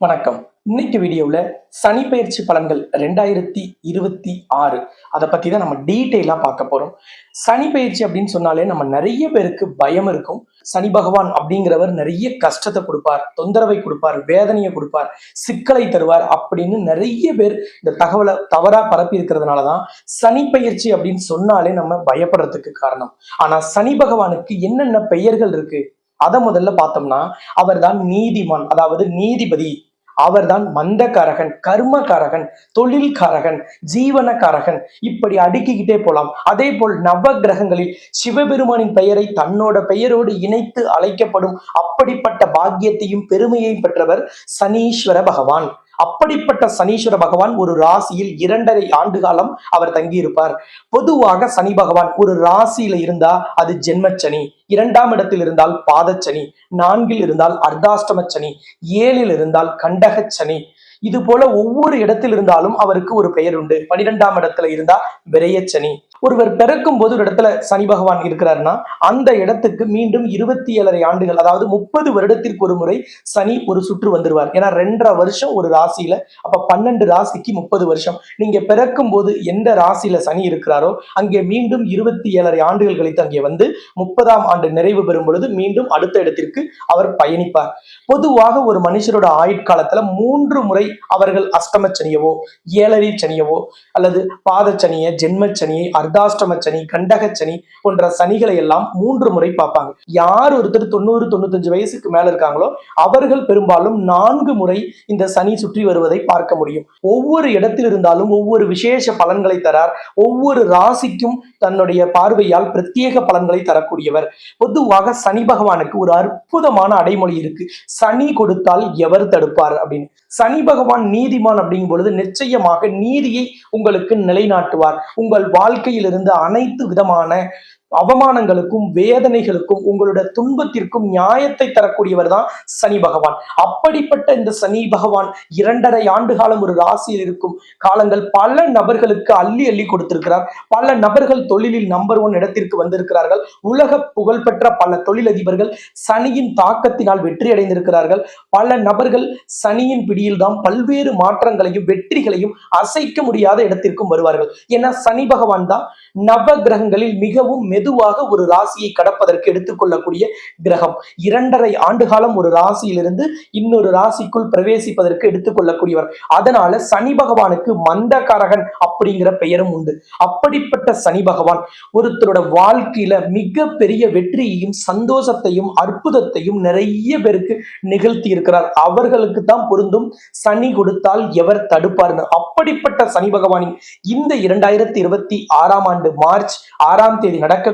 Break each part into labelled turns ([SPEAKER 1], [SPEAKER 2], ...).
[SPEAKER 1] வணக்கம். இன்னைக்கு வீடியோவில் சனி பயிற்சி பலன்கள் 2026 அதை பற்றி தான் நம்ம டீட்டெயிலாக பார்க்க போகிறோம். சனி பயிற்சி அப்படின்னு சொன்னாலே நம்ம நிறைய பேருக்கு பயம் இருக்கும். சனி பகவான் அப்படிங்கிறவர் நிறைய கஷ்டத்தை கொடுப்பார், தொந்தரவை கொடுப்பார், வேதனையை கொடுப்பார், சிக்கலை தருவார் அப்படின்னு நிறைய பேர் இந்த தகவலை தவறாக பரப்பி இருக்கிறதுனால தான் சனி பயிற்சி அப்படின்னு சொன்னாலே நம்ம பயப்படுறதுக்கு காரணம். ஆனால் சனி பகவானுக்கு என்னென்ன பெயர்கள் இருக்கு அதை முதல்ல பார்த்தோம்னா, அவர்தான் நீதிமான், அதாவது நீதிபதி. அவர்தான் மந்தகாரகன், கர்மகாரகன், தொழில்காரகன், ஜீவனகாரகன், இப்படி அடுக்கிக்கிட்டே போலாம். அதே போல் நவ கிரகங்களில் சிவபெருமானின் பெயரை தன்னோட பெயரோடு இணைத்து அழைக்கப்படும் அப்படிப்பட்ட பாக்கியத்தையும் பெருமையையும் பெற்றவர் சனீஸ்வர பகவான். அப்படிப்பட்ட சனீஸ்வர பகவான் ஒரு ராசியில் 2.5 ஆண்டு காலம் அவர் தங்கியிருப்பார். பொதுவாக சனி பகவான் ஒரு ராசியில இருந்தா அது ஜென்மச்சனி, 2ஆம் இடத்தில் இருந்தால் பாதச்சனி, 4இல் இருந்தால் அர்த்தாஷ்டம சனி, 7இல் இருந்தால் கண்டகச்சனி. இது போல ஒவ்வொரு இடத்தில் இருந்தாலும் அவருக்கு ஒரு பெயர் உண்டு. 12ஆம் இடத்துல இருந்தா விரயச்சனி. ஒருவர் பிறக்கும் போது ஒரு இடத்துல சனி பகவான் இருக்கிறாருன்னா அந்த இடத்துக்கு மீண்டும் 27.5 ஆண்டுகள், அதாவது 30 வருடத்திற்கு ஒரு முறை சனி ஒரு சுற்று வந்துருவார். ஏன்னா 2.5 வருஷம் ஒரு ராசியில, அப்ப 12 ராசிக்கு 30 வருஷம். நீங்க பிறக்கும் போது எந்த ராசியில சனி இருக்கிறாரோ அங்கே மீண்டும் 27.5 ஆண்டுகள் கழித்து அங்கே வந்து 30ஆம் ஆண்டு நிறைவு பெறும் பொழுது மீண்டும் அடுத்த இடத்திற்கு அவர் பயணிப்பார். பொதுவாக ஒரு மனுஷரோட ஆயுட்காலத்துல 3 முறை அவர்கள் அஷ்டமச்சனியவோ, 7.5 சனியவோ, அல்லது பாதச்சனியை, ஜென்மச்சனியை, அர்த்தாஷ்டம சனி, கண்டகச்சனி போன்ற சனிகளை எல்லாம் 3 முறை பார்ப்பாங்க. யார் ஒருத்தர் 90-95 வயசுக்கு மேல இருக்காங்களோ அவர்கள் பெரும்பாலும் 4 முறை இந்த சனி சுற்றி வருவதை பார்க்க முடியும். ஒவ்வொரு இடத்தில் இருந்தாலும் ஒவ்வொரு விசேஷ பலன்களை தரார். ஒவ்வொரு ராசிக்கும் தன்னுடைய பார்வையால் பிரத்யேக பலன்களை தரக்கூடியவர். பொதுவாக சனி பகவானுக்கு ஒரு அற்புதமான அடைமொழி இருக்கு, சனி கொடுத்தால் எவர் தடுப்பார் அப்படின்னு. சனி பகவான் நீதிமான் அப்படிங்கும் பொழுது நிச்சயமாக நீதியை உங்களுக்கு நிலைநாட்டுவார். உங்கள் வாழ்க்கையிலிருந்து அனைத்து விதமான அவமானங்களுக்கும் வேதனைகளுக்கும் உங்களுடைய துன்பத்திற்கும் நியாயத்தை தரக்கூடியவர் தான் சனி பகவான். அப்படிப்பட்ட இந்த சனி பகவான் 2.5 ஆண்டு காலம் ஒரு ராசியில் இருக்கும் காலங்கள் பல நபர்களுக்கு அள்ளி அள்ளி கொடுத்திருக்கிறார். பல நபர்கள் தொழிலில் நம்பர் 1 இடத்திற்கு வந்திருக்கிறார்கள். உலக புகழ்பெற்ற பல தொழிலதிபர்கள் சனியின் தாக்கத்தினால் வெற்றி அடைந்திருக்கிறார்கள். பல நபர்கள் சனியின் பிடியில் தான் பல்வேறு மாற்றங்களையும் வெற்றிகளையும் அசைக்க முடியாத இடத்திற்கும் வருவார்கள். ஏன்னா சனி பகவான் தான் நவ கிரகங்களில் மிகவும் மெதுவாக ஒரு ராசியை கடப்பதற்கு எடுத்துக்கொள்ளக்கூடிய கிரகம். 2.5 ஆண்டு காலம் ஒரு ராசியிலிருந்து இன்னொரு ராசிக்குள் பிரவேசிப்பதற்கு எடுத்துக்கொள்ளக்கூடியவர். அதனால சனி பகவானுக்கு மந்தகாரகன் அப்படிங்கிற பெயரும் உண்டு. அப்படிப்பட்ட சனி பகவான் ஒருத்தரோட வாழ்க்கையில மிக பெரிய வெற்றியையும் சந்தோஷத்தையும் அற்புதத்தையும் நிறைய பேருக்கு நிகழ்த்தி இருக்கிறார். அவர்களுக்கு தான் பொருந்தும் சனி கொடுத்தால் எவர் தடுப்பார்னு. அப்படிப்பட்ட சனி பகவானின் இந்த 2026ஆம் ஆண்டு மார்ச் 6ஆம் தேதி நடக்கக்கூடிய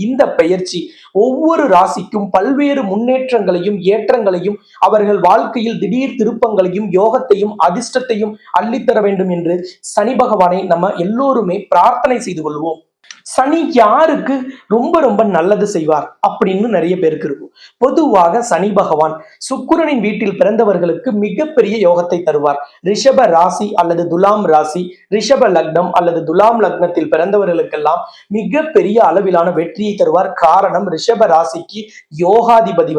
[SPEAKER 1] இந்த பெயர்ச்சி ஒவ்வொரு ராசிக்கும் பல்வேறு முன்னேற்றங்களையும் ஏற்றங்களையும் அவர்கள் வாழ்க்கையில் திடீர் திருப்பங்களையும் யோகத்தையும் அதிர்ஷ்டத்தையும் அள்ளித்தர வேண்டும் என்று சனி பகவானை நம்ம எல்லோருமே பிரார்த்தனை செய்து கொள்வோம். சனி யாருக்கு ரொம்ப ரொம்ப நல்லது செய்வார் அப்படின்னு நிறைய பேருக்கு இருக்கும். பொதுவாக சனி பகவான் சுக்கிரனின் வீட்டில் பிறந்தவர்களுக்கு மிகப்பெரிய யோகத்தை தருவார். ரிஷப ராசி அல்லது துலாம் ராசி, ரிஷப லக்னம் அல்லது துலாம் லக்னத்தில் பிறந்தவர்களுக்கெல்லாம் மிகப்பெரிய அளவிலான வெற்றியை தருவார். காரணம், ரிஷப ராசிக்கு யோகாதிபதி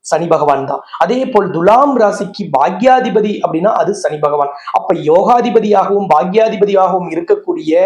[SPEAKER 1] சனி பகவான் தான். அதே போல் துலாம் ராசிக்கு பாக்யாதிபதி அப்படின்னா அது சனி பகவான். அப்ப யோகாதிபதியாகவும் பாக்யாதிபதியாகவும் இருக்கக்கூடிய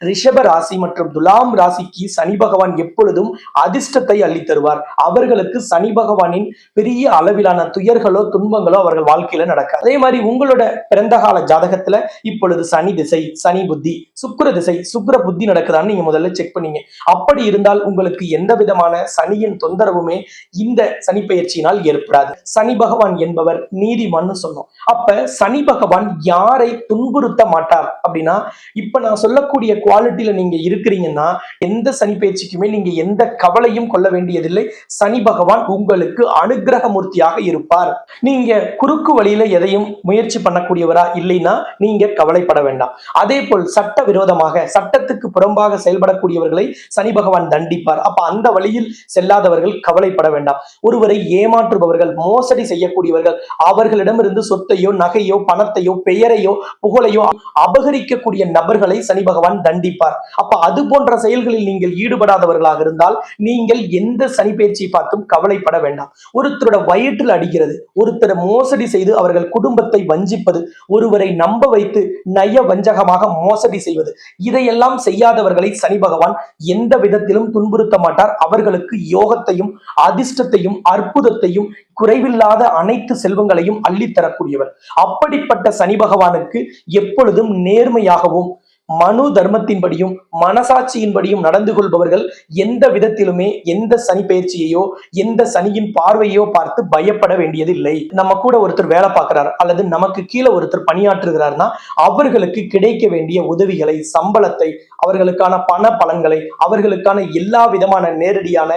[SPEAKER 1] ரிஷப ராசி மற்றும் துலாம் ராசிக்கு சனி பகவான் எப்பொழுதும் அதிர்ஷ்டத்தை அள்ளி தருவார். அவர்களுக்கு சனி பகவானின் பெரிய அளவிலான துயர்களோ துன்பங்களோ அவர்கள் வாழ்க்கையில நடக்காது. அதே மாதிரி உங்களோட பிறந்த கால ஜாதகத்துல இப்பொழுது சனி திசை, சனி புத்தி, சுக்கிர திசை, சுக்கிர புத்தி நடக்குதான்னு நீங்க முதல்ல செக் பண்ணீங்க. அப்படி இருந்தால் உங்களுக்கு எந்த விதமான சனியின் தொந்தரவுமே இந்த சனி பயிற்சியினால் ஏற்படாது. சனி பகவான் என்பவர் நீதிமான் சொன்னோம். அப்ப சனி பகவான் யாரை துன்புறுத்த மாட்டார் அப்படின்னா, இப்ப நான் சொல்லக்கூடிய குவாலிட்டியில நீங்க இருக்கிறீங்கன்னா எந்த சனி பயிற்சிக்குமே நீங்க எந்த கவலையும் கொள்ள வேண்டியதில்லை. சனி பகவான் உங்களுக்கு அனுகிரக மூர்த்தியாக இருப்பார். நீங்க குறுக்கு வழியில எதையும் முயற்சி பண்ணக்கூடியவரா இல்லைன்னா நீங்க கவலைப்பட வேண்டாம். அதே போல் சட்ட விரோதமாக சட்டத்துக்கு புறம்பாக செயல்படக்கூடியவர்களை சனி பகவான் தண்டிப்பார். அப்ப அந்த வழியில் செல்லாதவர்கள் கவலைப்பட வேண்டாம். ஒருவரை ஏமாற்ற ஏமாற்றுபவர்கள், மோசடி செய்யக்கூடியவர்கள், அவர்களிடமிருந்து சொத்தையோ நகையோ பணத்தையோ பெயரையோ புகழையோ அபகரிக்கக்கூடிய நபர்களை சனி பகவான் தண்டிப்பார். அப்ப அது போன்ற செயல்களில் நீங்கள் ஈடுபடாதவர்களாக இருந்தால் நீங்கள் எந்த சனி பயிற்சியை பார்த்தும் கவலைப்பட வேண்டாம். ஒருத்தரோட வயிற்றில் அடிக்கிறது, ஒருத்தரை மோசடி செய்து அவர்கள் குடும்பத்தை வஞ்சிப்பது, ஒருவரை நம்ப வைத்து நய வஞ்சகமாக மோசடி செய்வது, இதையெல்லாம் செய்யாதவர்களை சனி பகவான் எந்த விதத்திலும் துன்புறுத்த மாட்டார். அவர்களுக்கு யோகத்தையும் அதிர்ஷ்டத்தையும் அற்புதத்தையும் குறைவில்லாத அனைத்து செல்வங்களையும் அள்ளித்தரக்கூடியவர். அப்படிப்பட்ட சனி பகவானுக்கு எப்பொழுதும் நேர்மையாகவும் மனு தர்மத்தின்படியும் மனசாட்சியின்படியும் நடந்து கொள்பவர்கள் எந்த விதத்திலுமே எந்த சனி பயிற்சியையோ எந்த சனியின் பார்வையோ பார்த்து பயப்பட வேண்டியது இல்லை. நம்ம கூட ஒருத்தர் வேலை பார்க்கிறார் அல்லது நமக்கு கீழே ஒருத்தர் பணியாற்றுகிறார்னா அவர்களுக்கு கிடைக்க வேண்டிய உதவிகளை, சம்பளத்தை, அவர்களுக்கான பண பலன்களை, அவர்களுக்கான எல்லா விதமான நேரடியான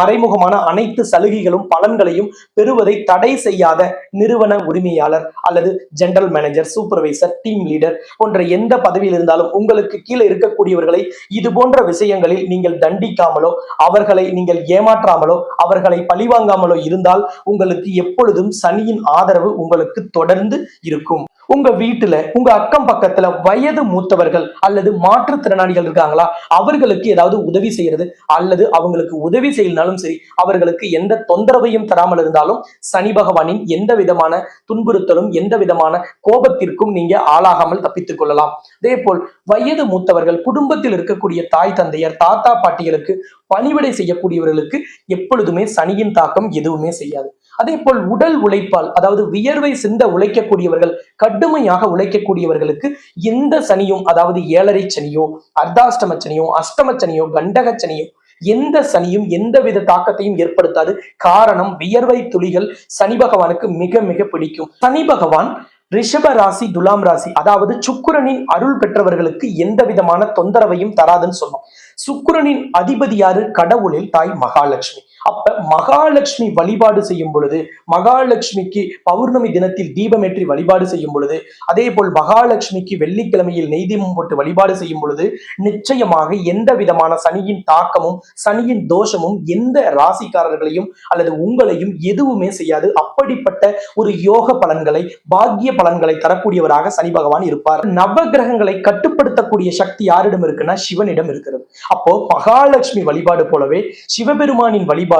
[SPEAKER 1] மறைமுகமான அனைத்து சலுகைகளும் பலன்களையும் பெறுவதை தடை செய்யாத நிறுவன உரிமையாளர் அல்லது general manager, supervisor, team leader போன்ற எந்த பதவியில் இருந்தாலும் உங்களுக்கு கீழே இருக்கக்கூடியவர்களை இது போன்ற விஷயங்களில் நீங்கள் தண்டிக்காமலோ அவர்களை நீங்கள் ஏமாற்றாமலோ அவர்களை பழிவாங்காமலோ இருந்தால் உங்களுக்கு எப்பொழுதும் சனியின் ஆதரவு உங்களுக்கு தொடர்ந்து இருக்கும். உங்க வீட்டுல உங்க அக்கம் பக்கத்துல வயது மூத்தவர்கள் அல்லது மாற்றுத்திறனாளிகள் இருக்காங்களா, அவர்களுக்கு ஏதாவது உதவி செய்யறது அல்லது அவங்களுக்கு உதவி செய்யலனாலும் சரி, அவர்களுக்கு எந்த தொந்தரவையும் தராமல் இருந்தாலும் சனி பகவானின் எந்த விதமான துன்புறுத்தலும் எந்த விதமான கோபத்திற்கும் நீங்க ஆளாகாமல் தப்பித்துக் கொள்ளலாம். அதே போல் வயது மூத்தவர்கள், குடும்பத்தில் இருக்கக்கூடிய தாய் தந்தையர், தாத்தா பாட்டிகளுக்கு பணிவிடை செய்யக்கூடியவர்களுக்கு எப்பொழுதுமே சனியின் தாக்கம் எதுவுமே செய்யாது. அதே போல் உடல் உழைப்பால், அதாவது வியர்வை சிந்த உழைக்கக்கூடியவர்கள், கடுமையாக உழைக்கக்கூடியவர்களுக்கு எந்த சனியும், அதாவது ஏழரை சனியோ அர்த்தாஷ்டம சனியோ அஷ்டம சனியோ கண்டக சனியோ எந்த சனியும் எந்தவித தாக்கத்தையும் ஏற்படுத்தாது. காரணம், வியர்வை துளிகள் சனி பகவானுக்கு மிக மிக பிடிக்கும். சனி பகவான் ரிஷப ராசி, துலாம் ராசி, அதாவது சுக்கிரனின் அருள் பெற்றவர்களுக்கு எந்த விதமான தொந்தரவையும் தராதுன்னு சொன்னோம். சுக்கிரனின் அதிபதி யாரு? கடவுளில் தாய் மகாலட்சுமி. அப்ப மகாலட்சுமி வழிபாடு செய்யும் பொழுது, மகாலட்சுமிக்கு பௌர்ணமி தினத்தில் தீபமேற்றி வழிபாடு செய்யும் பொழுது, அதே போல் மகாலட்சுமிக்கு வெள்ளிக்கிழமையில் நெய் தீபம் போட்டு வழிபாடு செய்யும் பொழுது நிச்சயமாக எந்த விதமான சனியின் தாக்கமும் சனியின் தோஷமும் எந்த ராசிக்காரர்களையும் அல்லது உங்களையும் எதுவுமே செய்யாது. அப்படிப்பட்ட ஒரு யோக பலன்களை, பாக்கிய பலன்களை தரக்கூடியவராக சனி பகவான் இருப்பார். நவ கிரகங்களை கட்டுப்படுத்தக்கூடிய சக்தி யாரிடம் இருக்குன்னா சிவனிடம் இருக்கிறது. அப்போ மகாலட்சுமி வழிபாடு போலவே சிவபெருமானின் வழிபாடும்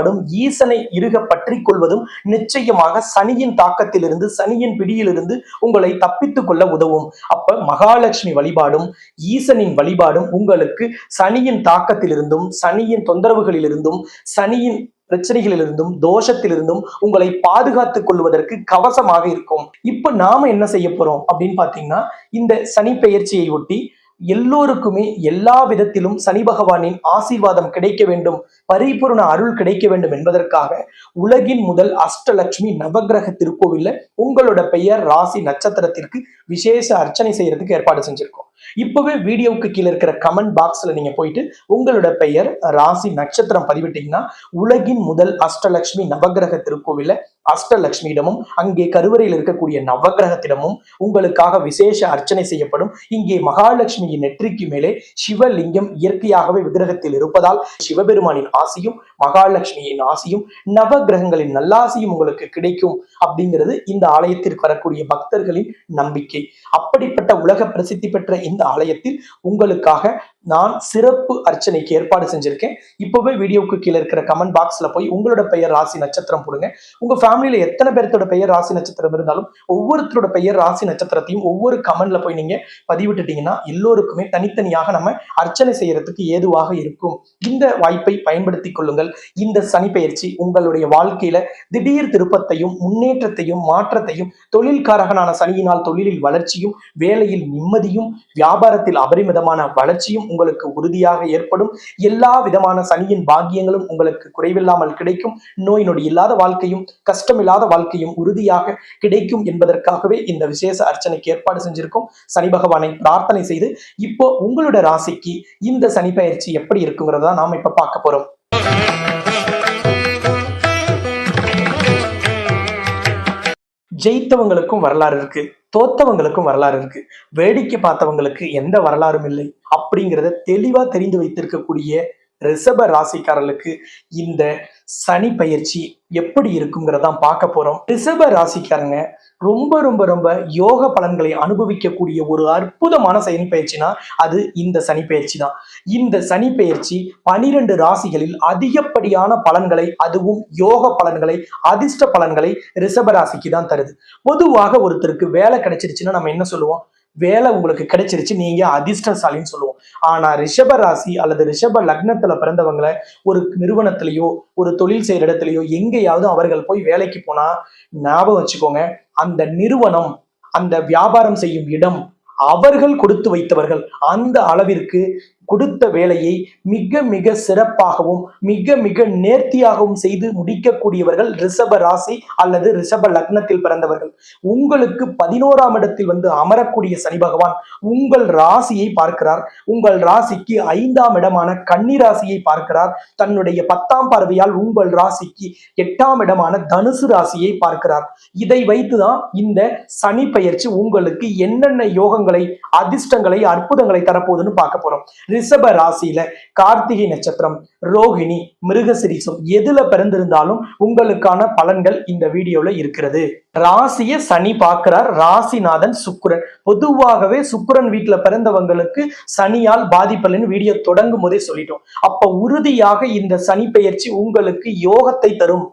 [SPEAKER 1] ஈசனை இறுக பற்றி கொள்வதும் நிச்சயமாக சனியின் தாக்கத்திலிருந்து சனியின் பிடியிலிருந்து உங்களை தப்பித்துக் கொள்ள உதவும். அப்ப மகாலட்சுமி வழிபாடும் ஈசனின் வழிபாடும் உங்களுக்கு சனியின் தாக்கத்திலிருந்தும் சனியின் தொந்தரவுகளிலிருந்தும் சனியின் பிரச்சனைகளிலிருந்தும் தோஷத்திலிருந்தும் உங்களை பாதுகாத்துக் கொள்வதற்கு கவசமாக இருக்கும். இப்ப நாம என்ன செய்ய போறோம் அப்படின்னு பாத்தீங்கன்னா, இந்த சனி பெயர்ச்சியை ஒட்டி எல்லோருக்குமே எல்லா விதத்திலும் சனி பகவானின் ஆசீர்வாதம் கிடைக்க வேண்டும், பரிபூர்ண அருள் கிடைக்க வேண்டும் என்பதற்காக உலகின் முதல் அஷ்டலட்சுமி நவகிரக திருக்கோவில்ல உங்களோட பெயர், ராசி, நட்சத்திரத்திற்கு விசேஷ அர்ச்சனை செய்யறதுக்கு ஏற்பாடு செஞ்சிருக்கோம். இப்பவே வீடியோவுக்கு கீழே இருக்கிற கமெண்ட் பாக்ஸ்ல நீங்க போயிட்டு உங்களோட பெயர், ராசி, நட்சத்திரம் பதிவிட்டீங்கன்னா உலகின் முதல் அஷ்டலட்சுமி நவகிரக திருக்கோவில்ல அஷ்டலட்சுமியிடமும் அங்கே கருவறையில் இருக்கக்கூடிய நவகிரகத்திடமும் உங்களுக்காக விசேஷ அர்ச்சனை செய்யப்படும். இங்கே மகாலட்சுமியின் நெற்றிக்கு மேலே சிவலிங்கம் இயற்கையாகவே விக்கிரகத்தில் இருப்பதால் சிவபெருமானின் ஆசியும் மகாலட்சுமியின் ஆசியும் நவகிரகங்களின் நல்லாசியும் உங்களுக்கு கிடைக்கும் அப்படிங்கிறது இந்த ஆலயத்திற்கு வரக்கூடிய பக்தர்களின் நம்பிக்கை. அப்படிப்பட்ட உலக பிரசித்தி பெற்ற இந்த ஆலயத்தில் உங்களுக்காக நான் சிறப்பு அர்ச்சனைக்கு ஏற்பாடு செஞ்சிருக்கேன். இப்பவே வீடியோவுக்கு கீழே இருக்கிற கமெண்ட் பாக்ஸ்ல போய் உங்களோட பெயர், ராசி, நட்சத்திரம் போடுங்க. உங்க ஃபேமிலியில எத்தனை பேர்த்தோட பெயர், ராசி, நட்சத்திரம் இருந்தாலும் ஒவ்வொருத்தரோட பெயர், ராசி, நட்சத்திரத்தையும் ஒவ்வொரு கமெண்ட்ல போய் நீங்க பதிவிட்டுட்டீங்கன்னா எல்லோருக்குமே தனித்தனியாக நம்ம அர்ச்சனை செய்யறதுக்கு ஏதுவாக இருக்கும். இந்த வாய்ப்பை பயன்படுத்திக் கொள்ளுங்கள். இந்த சனி பெயர்ச்சி உங்களுடைய வாழ்க்கையில திடீர் திருப்பத்தையும் முன்னேற்றத்தையும் மாற்றத்தையும், தொழில்காரகனான சனியினால் தொழிலில் வளர்ச்சியும், வேலையில் நிம்மதியும், வியாபாரத்தில் அபரிமிதமான வளர்ச்சியும் உங்களுக்கு உறுதியாக ஏற்படும். எல்லா விதமான சனியின் பாக்கியங்களும் உங்களுக்கு குறைவில்லாமல் கிடைக்கும். நோய் நொடி இல்லாத வாழ்க்கையும் கஷ்டமில்லாத வாழ்க்கையும் உறுதியாக கிடைக்கும் என்பதற்காகவே இந்த விசேஷ அர்ச்சனைக்கு ஏற்பாடு செஞ்சிருக்கோம். சனி பகவானை பிரார்த்தனை செய்து இப்போ உங்களோட ராசிக்கு இந்த சனி பெயர்ச்சி எப்படி இருக்குங்கிறத நாம இப்ப பார்க்க போறோம். ஜெயித்தவங்களுக்கும் வரலாறு இருக்கு, தோத்தவங்களுக்கும் வரலாறு இருக்கு, வேடிக்கை பார்த்தவங்களுக்கு எந்த வரலாறும் இல்லை அப்படிங்கிறத தெளிவா தெரிந்து வைத்திருக்கக்கூடிய ரிஷப ராசிக்காரர்களுக்கு இந்த சனி பயிற்சி எப்படி இருக்குங்கிறதான் பார்க்க போறோம். ரிஷப ராசிக்காரங்க ரொம்ப ரொம்ப ரொம்ப யோக பலன்களை அனுபவிக்கக்கூடிய ஒரு அற்புதமான சனி பயிற்சினா அது இந்த சனி பயிற்சி தான். இந்த சனி பயிற்சி 12 ராசிகளில் அதிகப்படியான பலன்களை, அதுவும் யோக பலன்களை, அதிர்ஷ்ட பலன்களை ரிஷப ராசிக்கு தான் தருது. பொதுவாக ஒருத்தருக்கு வேலை கிடைச்சிருச்சுன்னா நம்ம என்ன சொல்லுவோம்? வேலை உங்களுக்கு கிடைச்சிருச்சு, நீங்க அதிர்ஷ்டசாலின்னு சொல்லுவோம். ஆனா ரிஷப ராசி அல்லது ரிஷப லக்னத்துல பிறந்தவங்களை ஒரு நிறுவனத்திலேயோ ஒரு தொழில் செய்யற இடத்துலயோ எங்கேயாவது அவர்கள் போய் வேலைக்கு போனா ஞாபகம் வச்சுக்கோங்க, அந்த நிறுவனம், அந்த வியாபாரம் செய்யும் இடம் அவர்கள் கொடுத்து வைத்தவர்கள் அந்த அளவிற்கு கொடுத்த வேலையை மிக மிக சிறப்பாகவும் மிக மிக நேர்த்தியாகவும் செய்து முடிக்கக்கூடியவர்கள் ரிஷப ராசி அல்லது ரிஷப லக்னத்தில் பிறந்தவர்கள். உங்களுக்கு 11ஆம் இடத்தில் வந்து அமரக்கூடிய சனி பகவான் உங்கள் ராசியை பார்க்கிறார். உங்கள் ராசிக்கு 5ஆம் இடமான கன்னி ராசியை பார்க்கிறார். தன்னுடைய 10ஆம் பார்வையால் உங்கள் ராசிக்கு 8ஆம் இடமான தனுசு ராசியை பார்க்கிறார். இதை வைத்துதான் இந்த சனி பயிற்சி உங்களுக்கு என்னென்ன யோகங்களை, அதிர்ஷ்டங்களை, அற்புதங்களை தரப்போகுதுன்னு பார்க்க போறோம். ரிஷப ராசியில கார்த்திகை நட்சத்திரம், ரோகிணி, மிருகசிரீசம் எதுல பிறந்திருந்தாலும் உங்களுக்கான பலன்கள் இந்த வீடியோல இருக்கிறது. ராசியை சனி பார்க்கிறார். ராசிநாதன் சுக்கிரன். பொதுவாகவே சுக்கிரன் வீட்டுல பிறந்தவங்களுக்கு சனியால் பாதிப்பலன்னு வீடியோ தொடங்கும் போதே சொல்லிட்டோம். அப்ப உறுதியாக இந்த சனி பெயர்ச்சி உங்களுக்கு யோகத்தை தரும்.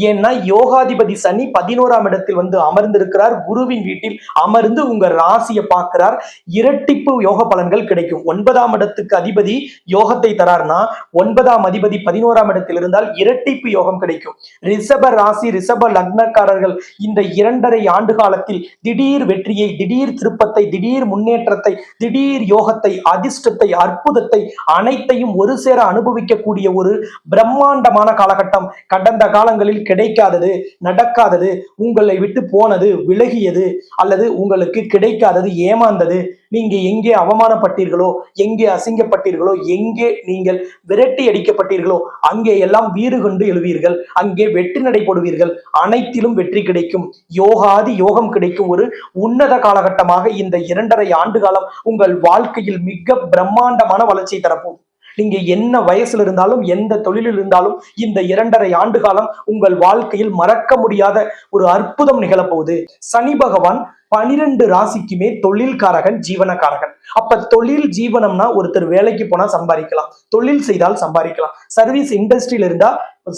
[SPEAKER 1] ஏன்னா யோகாதிபதி சனி 11ஆம் இடத்தில் வந்து அமர்ந்திருக்கிறார். குருவின் வீட்டில் அமர்ந்து உங்க ராசியை பார்க்கிறார். இரட்டிப்பு யோக பலன்கள் கிடைக்கும். 9ஆம் இடத்துக்கு அதிபதி யோகத்தை தரார்னா 9ஆம் அதிபதி 11ஆம் இடத்தில் இருந்தால் இரட்டிப்பு யோகம் கிடைக்கும். ரிஷப ராசி ரிஷப லக்னக்காரர்கள் இந்த 2.5 ஆண்டு காலத்தில் திடீர் வெற்றியை, திடீர் திருப்பத்தை, திடீர் முன்னேற்றத்தை, திடீர் யோகத்தை, அதிர்ஷ்டத்தை, அற்புதத்தை அனைத்தையும் ஒரு சேர அனுபவிக்கக்கூடிய ஒரு பிரம்மாண்டமான காலகட்டம். கடந்த காலங்களில் கிடைக்காதது, நடக்காதது, உங்களை விட்டு போனது, விலகியது, அல்லது உங்களுக்கு கிடைக்காதது, ஏமாந்தது, நீங்க எங்கே அவமானப்பட்டீர்களோ, எங்கே அசிங்கப்பட்டீர்களோ, எங்கே நீங்கள் விரட்டி அடிக்கப்பட்டீர்களோ அங்கே எல்லாம் வீறு கொண்டு எழுவீர்கள். அங்கே வெற்றி நடை போடுவீர்கள். அனைத்திலும் வெற்றி கிடைக்கும். யோகாதி யோகம் கிடைக்கும். ஒரு உன்னத காலகட்டமாக இந்த 2.5 ஆண்டு காலம் உங்கள் வாழ்க்கையில் மிக பிரம்மாண்டமான வளர்ச்சியை தரப்போம். நீங்க என்ன வயசுல இருந்தாலும், எந்த தொழிலில் இருந்தாலும் இந்த 2.5 ஆண்டு காலம் உங்கள் வாழ்க்கையில் மறக்க முடியாத ஒரு அற்புதம் நிகழப்போகுது. சனி பகவான் 12 ராசிக்குமே தொழில்காரகன், ஜீவனக்காரகன். அப்ப தொழில் ஜீவனம்னா ஒருத்தர் வேலைக்கு போனா சம்பாதிக்கலாம், தொழில் செய்தால் சம்பாதிக்கலாம், சர்வீஸ் இண்டஸ்ட்ரியில இருந்தா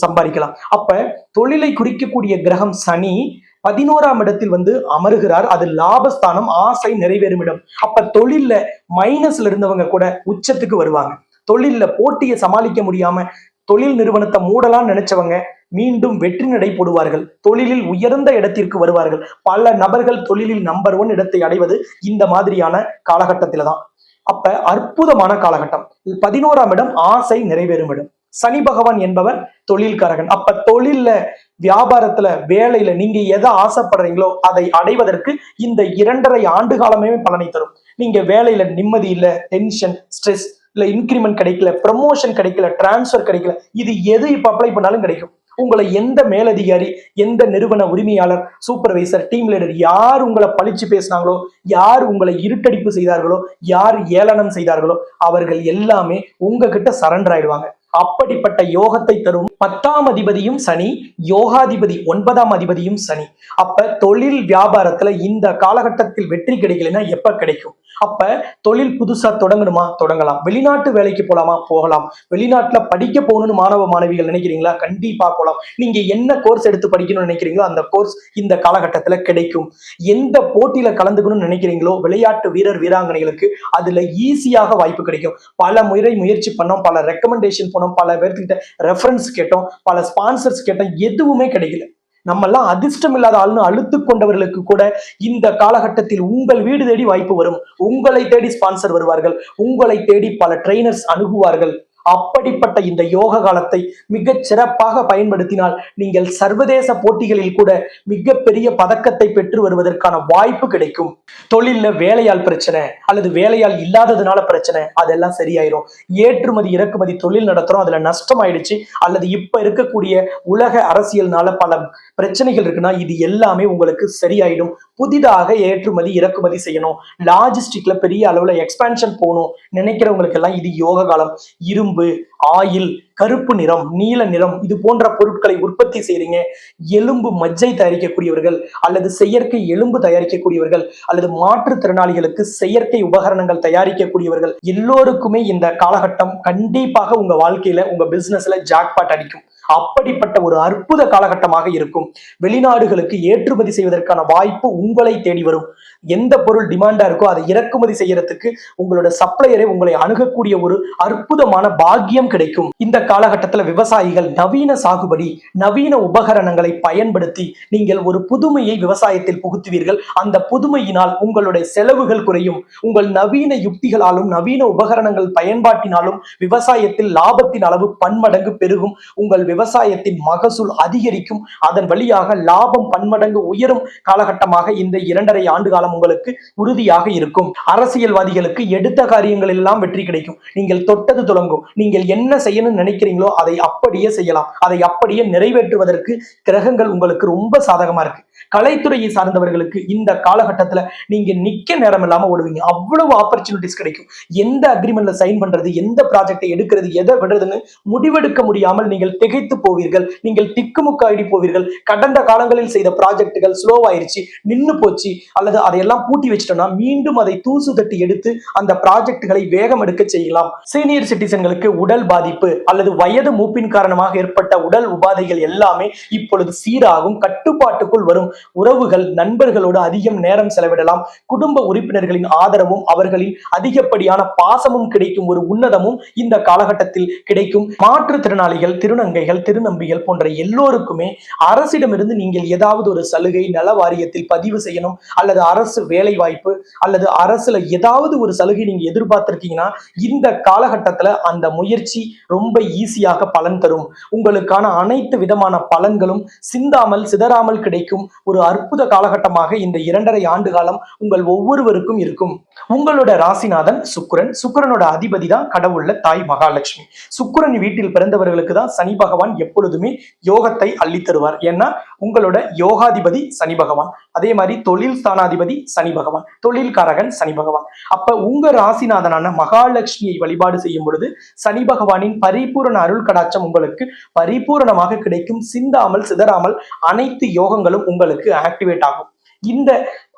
[SPEAKER 1] சம்பாதிக்கலாம். அப்ப தொழிலை குறிக்கக்கூடிய கிரகம் சனி 11ஆம் இடத்தில் வந்து அமருகிறார். அது லாபஸ்தானம், ஆசை நிறைவேறும் இடம். அப்ப தொழில்ல மைனஸ்ல இருந்தவங்க கூட உச்சத்துக்கு வருவாங்க. தொழில்ல போட்டியை சமாளிக்க முடியாம தொழில் நிறுவனத்தை மூடலாம்னு நினைச்சவங்க மீண்டும் வெற்றி நடை போடுவார்கள். தொழிலில் உயர்ந்த இடத்திற்கு வருவார்கள். பல நபர்கள் தொழிலில் நம்பர் 1 இடத்தை அடைவது இந்த மாதிரியான காலகட்டத்தில தான். அப்ப அற்புதமான காலகட்டம். 11ஆம் இடம் ஆசை நிறைவேறும் இடம். சனி பகவான் என்பவர் தொழில்காரகன். அப்ப தொழில்ல, வியாபாரத்துல, வேலையில நீங்க எதை ஆசைப்படுறீங்களோ அதை அடைவதற்கு இந்த 2.5 ஆண்டு காலமே பலனை தரும். நீங்க வேலையில நிம்மதி இல்ல, டென்ஷன், ஸ்ட்ரெஸ், இல்ல இன்கிரிமெண்ட் கிடைக்கல, ப்ரமோஷன் கிடைக்கல, டிரான்ஸ்பர் கிடைக்கல, இது எது இப்ப அப்ளை பண்ணாலும் கிடைக்கும். உங்களை எந்த மேலதிகாரி, எந்த நிறுவன உரிமையாளர், சூப்பர்வைசர், டீம் லீடர் யார் உங்களை பழிச்சு பேசினாங்களோ, யார் உங்களை இருட்டடிப்பு செய்தார்களோ, யார் ஏளனம் செய்தார்களோ அவர்கள் எல்லாமே உங்ககிட்ட சரண்டர் ஆயிடுவாங்க. அப்படிப்பட்ட யோகத்தை தரும் 10ஆம் அதிபதியும் சனி, யோகாதிபதி 9ஆம் அதிபதியும் சனி. அப்ப தொழில் வியாபாரத்துல இந்த காலகட்டத்தில் வெற்றி கிடைக்கலன்னா எப்ப கிடைக்கும்? அப்ப தொழில் புதுசா தொடங்கணுமா? தொடங்கலாம். வெளிநாட்டு வேலைக்கு போலாமா? போகலாம். வெளிநாட்டுல படிக்க போகணும்னு மாணவ மாணவிகள் நினைக்கிறீங்களா? கண்டிப்பா போகலாம். நீங்க என்ன கோர்ஸ் எடுத்து படிக்கணும்னு நினைக்கிறீங்களோ அந்த கோர்ஸ் இந்த காலகட்டத்துல கிடைக்கும். எந்த போட்டியில கலந்துக்கணும்னு நினைக்கிறீங்களோ விளையாட்டு வீரர் வீராங்கனைகளுக்கு அதுல ஈஸியாக வாய்ப்பு கிடைக்கும். பல முறை முயற்சி பண்ணோம், பல ரெக்கமெண்டேஷன் போனோம், பல பேர்கிட்ட ரெஃபரன்ஸ் கேட்டோம், பல ஸ்பான்சர்ஸ் கேட்டோம், எதுவுமே கிடைக்கல. நம்ம எல்லாம் அதிர்ஷ்டம் இல்லாத ஆளுன்னு அழுத்து கொண்டவர்களுக்கு கூட இந்த காலகட்டத்தில் உங்கள் வீடு தேடி வாய்ப்பு வரும். உங்களை தேடி ஸ்பான்சர் வருவார்கள். உங்களை தேடி பல ட்ரெயினர்ஸ் அணுகுவார்கள். அப்படிப்பட்ட இந்த யோக காலத்தை மிக சிறப்பாக பயன்படுத்தினால் நீங்கள் சர்வதேச போட்டிகளில் கூட மிகப்பெரிய பதக்கத்தை பெற்று வருவதற்கான வாய்ப்பு கிடைக்கும். தொழில்ல வேலையால் பிரச்சனை அல்லது வேலையால் இல்லாததுனால பிரச்சனை, அதெல்லாம் சரியாயிரும். ஏற்றுமதி இறக்குமதி தொழில் நடத்துறோம், அதுல நஷ்டம் ஆயிடுச்சு, அல்லது இப்ப இருக்கக்கூடிய உலக அரசியல்னால பல பிரச்சனைகள் இருக்குன்னா இது எல்லாமே உங்களுக்கு சரியாயிடும். புதிதாக ஏற்றுமதி இறக்குமதி செய்யணும், லாஜிஸ்டிக்ல பெரிய அளவுல எக்ஸ்பான்ஷன் போகணும் நினைக்கிறவங்களுக்கு எல்லாம் இது யோக காலம். இரும்பு, இரும்பு, ஆயில், கருப்பு நிறம், நீல நிறம் இது போன்ற பொருட்களை உற்பத்தி செய்றீங்க, எலும்பு மஜ்ஜை தயாரிக்கக்கூடியவர்கள் அல்லது செயற்கை எலும்பு தயாரிக்கக்கூடியவர்கள் அல்லது மாற்றுத்திறனாளிகளுக்கு செயற்கை உபகரணங்கள் தயாரிக்கக்கூடியவர்கள் எல்லோருக்குமே இந்த காலகட்டம் கண்டிப்பாக உங்க வாழ்க்கையில உங்க பிசினஸ்ல ஜாக்பாட் அடிக்கும். அப்படிப்பட்ட ஒரு அற்புத காலகட்டமாக இருக்கும். வெளிநாடுகளுக்கு ஏற்றுமதி செய்வதற்கான வாய்ப்பு உங்களை தேடி வரும். எந்த பொருள் டிமாண்டா இருக்கோ அதை இறக்குமதி செய்யறதுக்கு உங்களோட சப்ளையரை உங்களை அணுகக்கூடிய ஒரு அற்புதமான பாக்கியம் கிடைக்கும். இந்த காலகட்டத்துல விவசாயிகள் நவீன சாகுபடி, நவீன உபகரணங்களை பயன்படுத்தி நீங்கள் ஒரு புதுமையை விவசாயத்தில் புகுத்துவீர்கள். அந்த புதுமையினால் உங்களுடைய செலவுகள் குறையும். உங்கள் நவீன யுக்திகளாலும் நவீன உபகரணங்கள் பயன்பாட்டினாலும் விவசாயத்தில் லாபத்தின் அளவு பன்மடங்கு பெருகும். உங்கள் விவசாயத்தின் மகசூல் அதிகரிக்கும். அதன் வழியாக லாபம் பன்மடங்கு உயரும் காலகட்டமாக இந்த 2.5 ஆண்டு காலம் உங்களுக்கு உறுதியாக இருக்கும். அரசியல்வாதிகளுக்கு எடுத்த காரியங்கள் எல்லாம் வெற்றி கிடைக்கும். நீங்கள் தொட்டது துலங்கும். நீங்கள் என்ன செய்யணும்னு நினைக்கிறீங்களோ அதை அப்படியே செய்யலாம். அதை அப்படியே நிறைவேற்றுவதற்கு கிரகங்கள் உங்களுக்கு ரொம்ப சாதகமா இருக்கு. கலைத்துறையை சார்ந்தவர்களுக்கு இந்த காலகட்டத்துல நீங்க நிக்க நேரம் இல்லாம ஓடுவீங்க. அவ்வளவு ஆப்பர்ச்சுனிட்டிஸ் கிடைக்கும். எந்த அக்ரிமெண்ட்ல சைன் பண்றது, எந்த ப்ராஜெக்டை எடுக்கிறது, எதை விடுறதுன்னு முடிவெடுக்க முடியாமல் நீங்கள் திகைத்து போவீர்கள். நீங்கள் திக்குமுக்காடி போவீர்கள். கடந்த காலங்களில் செய்த ப்ராஜெக்டுகள் ஸ்லோவாயிருச்சு, நின்னு போச்சு, அல்லது அதையெல்லாம் பூட்டி வச்சிட்டோம்னா மீண்டும் அதை தூசு தட்டி எடுத்து அந்த ப்ராஜெக்டுகளை வேகம் எடுக்க செய்யலாம். சீனியர் சிட்டிசன்களுக்கு உடல் பாதிப்பு அல்லது வயது மூப்பின் காரணமாக ஏற்பட்ட உடல் உபாதைகள் எல்லாமே இப்பொழுது சீராகும், கட்டுப்பாட்டுக்குள் வரும். உறவுகள், நண்பர்களோடு அதிகம் நேரம் செலவிடலாம். குடும்ப உறுப்பினர்களின் ஆதரவும் அவர்களின் அதிகப்படியான பாசமும் கிடைக்கும். ஒரு உன்னதமும் இந்த காலகட்டத்தில் கிடைக்கும். மாற்றுத்திறனாளிகள், திருநங்கைகள், திருநம்பிகள் போன்ற எல்லோருக்குமே அரசிடமிருந்து நீங்கள் ஏதாவது ஒரு சலுகை, நல வாரியத்தில் பதிவு செய்யணும் அல்லது அரசு வேலை வாய்ப்பு அல்லது அரசுல ஏதாவது ஒரு சலுகை நீங்க எதிர்பார்த்திருக்கீங்கன்னா இந்த காலகட்டத்துல அந்த முயற்சி ரொம்ப ஈஸியாக பலன் தரும். உங்களுக்கான அனைத்து விதமான பலன்களும் சிந்தாமல் சிதறாமல் கிடைக்கும். ஒரு அற்புத காலகட்டமாக இந்த 2.5 ஆண்டு காலம் உங்கள் ஒவ்வொருவருக்கும் இருக்கும். உங்களோட ராசிநாதன் சுக்கிரன். சுக்கிரனோட அதிபதி தான் கடவுள்ல தாய் மகாலட்சுமி. சுக்கிரன் வீட்டில் பிறந்தவர்களுக்கு தான் சனி பகவான் எப்பொழுதுமே யோகத்தை அள்ளி தருவார். ஏன்னா உங்களோட யோகாதிபதி சனி பகவான், அதே மாதிரி தொழில் ஸ்தானாதிபதி சனி பகவான், தொழில்காரகன் சனி பகவான். அப்ப உங்க ராசிநாதனான மகாலட்சுமியை வழிபாடு செய்யும் பொழுது சனி பகவானின் பரிபூரண அருள் கடாட்சம் உங்களுக்கு பரிபூரணமாக கிடைக்கும். சிந்தாமல் சிதறாமல் அனைத்து யோகங்களும் உங்களுக்கு ஆக்டிவேட் ஆகும். இந்த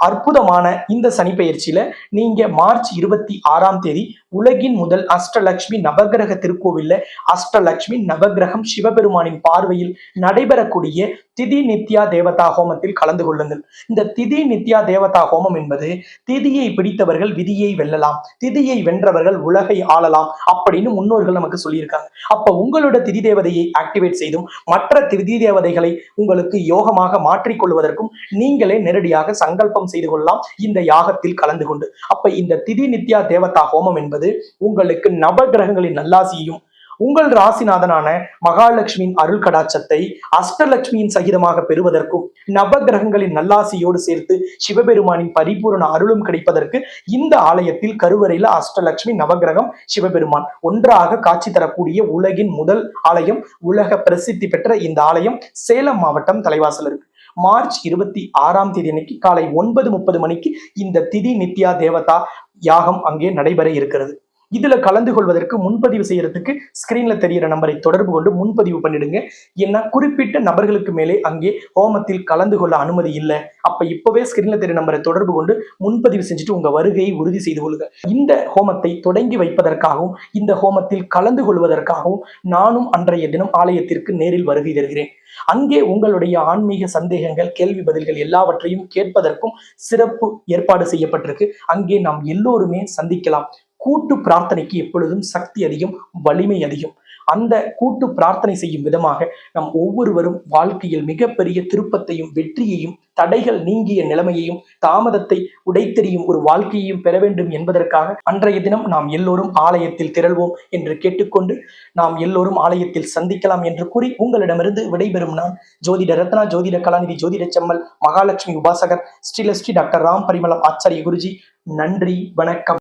[SPEAKER 1] அற்புதமான இந்த சனி பெயர்ச்சியில நீங்க மார்ச் 26ஆம் தேதி உலகின் முதல் அஷ்டலட்சுமி நவகிரக திருக்கோவில்ல அஷ்டலட்சுமி நவகிரகம் சிவபெருமானின் பார்வையில் நடைபெறக்கூடிய திதி நித்யா தேவதா ஹோமத்தில் கலந்து கொள்ளுங்கள். இந்த திதி நித்யா தேவதா ஹோமம் என்பது திதியை பிடித்தவர்கள் விதியை வெல்லலாம், திதியை வென்றவர்கள் உலகை ஆளலாம் அப்படின்னு முன்னோர்கள் நமக்கு சொல்லியிருக்காங்க. அப்ப உங்களோட திதி தேவதையை ஆக்டிவேட் செய்தும் மற்ற திதி தேவதைகளை உங்களுக்கு யோகமாக மாற்றிக்கொள்வதற்கும் நீங்களே நேரடியாக சங்கல்பம் செய்து கொள்ளலாம் இந்த யாகத்தில் கலந்து கொண்டு. அப்ப இந்த திதி நித்யா தேவதா ஹோமம் என்பது உங்களுக்கு நவகிரகங்களின் நல்லாசியையும் உங்கள் ராசிநாதனான மகாலட்சுமியின் அருள் கடாட்சத்தை அஷ்டலட்சுமியின் சகிதமாக பெறுவதற்கும் நவகிரகங்களின் நல்லாசியோடு சேர்த்து சிவபெருமானின் பரிபூரண அருளும் கிடைப்பதற்கு இந்த ஆலயத்தில் கருவறையில அஷ்டலட்சுமி நவகிரகம் சிவபெருமான் ஒன்றாக காட்சி தரக்கூடிய உலகின் முதல் ஆலயம், உலக பிரசித்தி பெற்ற இந்த ஆலயம் சேலம் மாவட்டம் தலைவாசல் இருக்கு. மார்ச் 26ஆம் தேதி அன்னைக்கு காலை 9:30 மணிக்கு இந்த திதி நித்யா தேவதா யாகம் அங்கே நடைபெற இருக்கிறது. இதுல கலந்து கொள்வதற்கு முன்பதிவு செய்யறதுக்கு ஸ்கிரீன்ல தெரிகிற நம்பரை தொடர்பு கொண்டு முன்பதிவு பண்ணிடுங்க. ஏன்னா குறிப்பிட்ட நபர்களுக்கு மேலே அங்கே ஹோமத்தில் கலந்து கொள்ள அனுமதி இல்லை. அப்ப இப்பவே ஸ்கிரீன்ல தெரிகிற நம்பரை தொடர்பு கொண்டு முன்பதிவு செஞ்சுட்டு உங்க வருகையை உறுதி செய்து கொள்ளுங்க. இந்த ஹோமத்தை தொடங்கி வைப்பதற்காகவும் இந்த ஹோமத்தில் கலந்து கொள்வதற்காகவும் நானும் அன்றைய தினம் ஆலயத்திற்கு நேரில் வருகை தருகிறேன். அங்கே உங்களுடைய ஆன்மீக சந்தேகங்கள், கேள்வி பதில்கள் எல்லாவற்றையும் கேட்பதற்கும் சிறப்பு ஏற்பாடு செய்யப்பட்டிருக்கு. அங்கே நாம் எல்லோருமே சந்திக்கலாம். கூட்டு பிரார்த்தனைக்கு எப்பொழுதும் சக்தி அதிகம், வலிமை அதிகம். அந்த கூட்டு பிரார்த்தனை செய்யும் விதமாக நம் ஒவ்வொருவரும் வாழ்க்கையில் மிகப்பெரிய திருப்பத்தையும் வெற்றியையும் தடைகள் நீங்கிய நிலைமையையும் தாமதத்தை உடைத்தெறியும் ஒரு வாழ்க்கையையும் பெற வேண்டும் என்பதற்காக அன்றைய தினம் நாம் எல்லோரும் ஆலயத்தில் திரள்வோம் என்று கேட்டுக்கொண்டு நாம் எல்லோரும் ஆலயத்தில் சந்திக்கலாம் என்று கூறி உங்களிடமிருந்து விடைபெறும் நான் ஜோதிட ரத்னா, ஜோதிட கலாநிதி, ஜோதிட செம்மல், மகாலட்சுமி உபாசகர், ஸ்ரீலஸ்ரீ டாக்டர் ராம் பரிமளம் ஆச்சாரிய குருஜி. நன்றி, வணக்கம்.